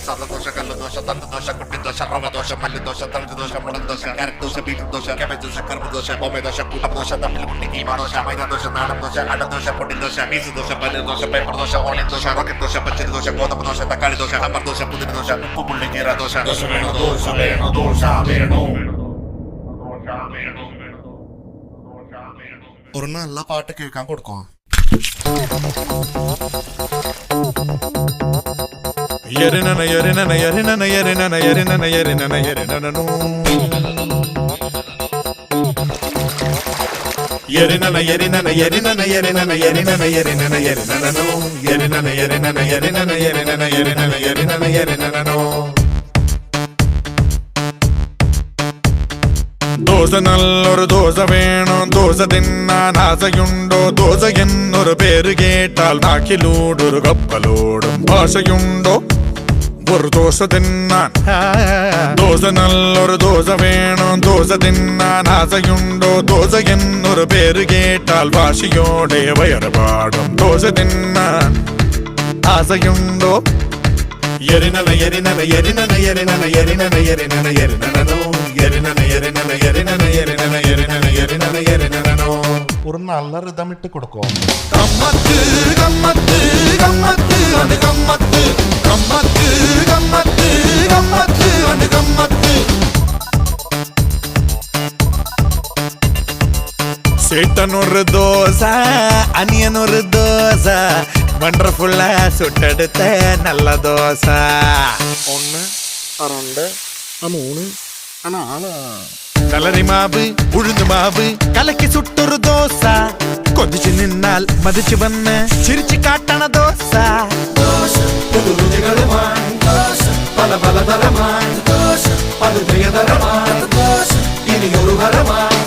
സദദോഷ കല്ലുദോഷ തണ്ടുദോഷ കുട്ടിദോഷ റവദോഷ മല്ലുദോഷ തഴുദോഷ മുളന്തോഷ കാരക്ദോഷ beetroot cabbage കർമ്മദോഷ ബൊമ്മദോഷ കൂട്ടദോഷ തമ്മിൽ കുട്ടി കീമാദോഷ മൈദദോഷ നാടൻദോഷ അടദോഷ പൊടിദോഷ മീസുദോഷ പല്ലുദോഷ പേപ്പർദോഷ ഓണിയൻദോഷ റോക്കറ്റ്ദോഷ പച്ചരിദോഷ ഗോതമ്പദോഷ തക്കാളിദോഷ സാമ്പാർദോഷ പുതിനദോഷ ഉപ്പുപുള്ളി ജീരദോഷ ദോഷ വേണോ ഒരു നല്ല പാട്ട് കേൾക്കാൻ കൊടുക്കോ Yerinana yerinana yerinana yerinana yerinana yerinana yerinana no Yerinana yerinana yerinana yerinana yerinana yerinana yerinana no Yerinana yerinana yerinana yerinana yerinana yerinana yerinana no dosa നല്ലൊരു ദോശ വേണോ ദോശ തിന്നാൻ ആശയുണ്ടോ ദോശ എന്നൊരു പേര് കേട്ടാൽ നാക്കിലൂടൊരു കപ്പലോടും ഭാഷയുണ്ടോ ഒരു ദോശ തിന്നാൻ ദോശ നല്ലൊരു ദോശ വേണോ ദോശ തിന്നാൻ ആശയുണ്ടോ ദോശ എന്നൊരു പേര് കേട്ടാൽ ഭാഷയോടെ വയറുപാടും ദോശ തിന്നാൻ ആശയുണ്ടോ Yerinana yerinana yerinana yerinana yerinana yerinana yerinana no Yerinana yerinana yerinana yerinana yerinana yerinana yerinana no ഒരു നല്ല റിതം ഇട്ട് കൊടുക്കോ Gammattu gammattu gammattu and gammattu Gammattu gammattu gammattu and gammattu சேட்டனொரு dosa அனியனொரு dosa വണ്ടർഫുള്ളാ സുട്ടെടുത്ത നല്ല ദോശ ഒന്ന് രണ്ട് മൂന്ന് നാല് കളറി മാവ് ഉഴുന്നു മാവ് കലക്കി സുട്ടൊരു ദോശ കൊതിച്ചു നിന്നാൽ മതിച്ചു വന്ന് ചിരിച്ചു കാട്ടണ ദോശ പല പല തരമായി പല പ്രിയതരമായി ഇനിയൊരു ഹരമായി